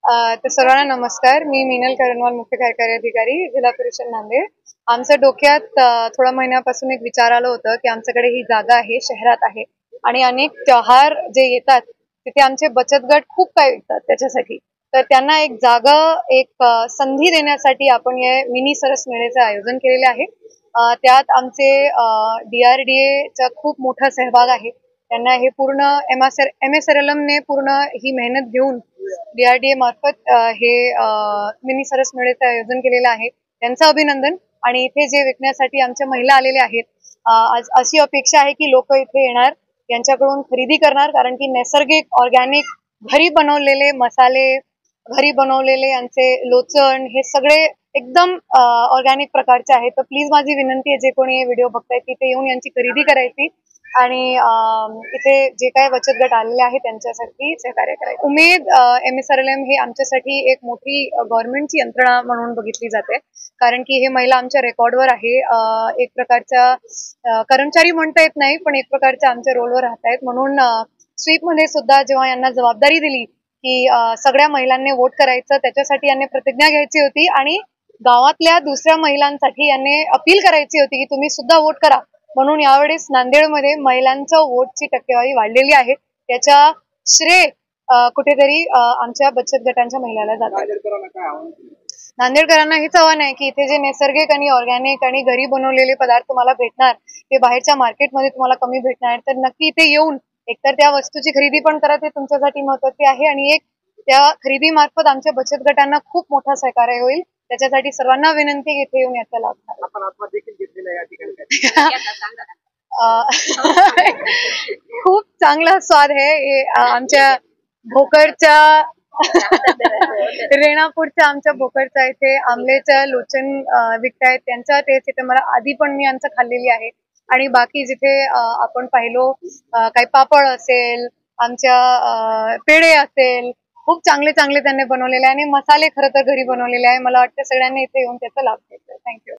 तर सर्वांना नमस्कार. मी मीनल करणवाल, मुख्य कार्यकारी अधिकारी, जिल्हा परिषद नांदेड. आमच्या डोक्यात थोड्या महिन्यापासून एक विचार आलं होतं की आमच्याकडे ही जागा आहे, शहरात आहे आणि अनेक त्योहार जे येतात तिथे आमचे बचत गट खूप काही विकतात त्याच्यासाठी. तर त्यांना एक जागा, एक संधी देण्यासाठी आपण हे मिनी सरस मेळ्याचे आयोजन केलेले आहे. त्यात आमचे DRDA चा खूप मोठा सहभाग आहे. त्यांना हे पूर्ण MSRLM ने पूर्ण ही मेहनत घेऊन DRDA मार्फत हे मिनी सरस मेळ्याचं आयोजन केलेलं आहे. त्यांचं अभिनंदन. आणि इथे जे विकण्यासाठी आमच्या महिला आलेल्या आहेत, आज अशी अपेक्षा आहे की लोक इथे येणार, यांच्याकडून खरेदी करणार, कारण की नैसर्गिक ऑर्गॅनिक घरी बनवलेले मसाले, घरी बनवलेले आमचे लोचण हे सगळे एकदम ऑर्गॅनिक प्रकारचे आहेत. तर प्लीज माझी विनंती आहे, जे कोणी हे व्हिडिओ बघतायत तिथे येऊन यांची खरेदी करायची आणि इथे जे काही बचत गट आलेले आहेत त्यांच्यासाठी सहकार्य करायचं. उमेद MSRLM हे आमच्यासाठी एक मोठी गव्हर्नमेंटची यंत्रणा म्हणून बघितली जाते, कारण की हे महिला आमच्या रेकॉर्डवर आहे. एक प्रकारच्या कर्मचारी म्हणता येत नाही, पण एक प्रकारच्या आमच्या रोलवर राहत आहेत. म्हणून स्वीप मध्ये सुद्धा जेव्हा यांना जबाबदारी दिली की सगळ्या महिलांनी वोट करायचं, त्याच्यासाठी यांनी प्रतिज्ञा घ्यायची होती आणि गावातल्या दुसऱ्या महिलांसाठी यांनी अपील करायची होती की तुम्ही सुद्धा वोट करा. म्हणून यावेळेस नांदेडमध्ये महिलांचं वोटची टक्केवारी वाढलेली आहे. त्याचा श्रेय कुठेतरी आमच्या बचत गटांच्या महिलांना जातात. नांदेडकरांना हेच आव्हान आहे की इथे जे नैसर्गिक आणि ऑर्गॅनिक आणि घरी बनवलेले पदार्थ तुम्हाला भेटणार, ते बाहेरच्या मार्केटमध्ये तुम्हाला कमी भेटणार. तर नक्की इथे येऊन एकतर त्या वस्तूची खरेदी पण करा, ते तुमच्यासाठी महत्त्वाचे आहे, आणि एक त्या खरेदी मार्फत आमच्या बचत गटांना खूप मोठा सहकार्य होईल. त्याच्यासाठी सर्वांना विनंती इथे येऊन याचा लाभ घ्या. आपण आत्मा देखील घेतलेला आहे या ठिकाणी. खूप चांगला स्वाद आहे. आमच्या भोकरच्या रेणापूरच्या आमच्या भोकरच्या इथे आंबल्याच्या लोचन विकतायत, त्यांचा टेस्ट इथे मला आधी पण मी आमचं खाल्लेली आहे. आणि बाकी जिथे आपण पाहिलो काही पापड असेल, आमच्या पेढे असेल, खूप चांगले चांगले त्यांनी बनवलेले आहे आणि मसाले खरं तर घरी बनवलेले आहे. मला वाटतं सगळ्यांनी इथे येऊन त्याचा लाभ घ्यायचा. थँक्यू.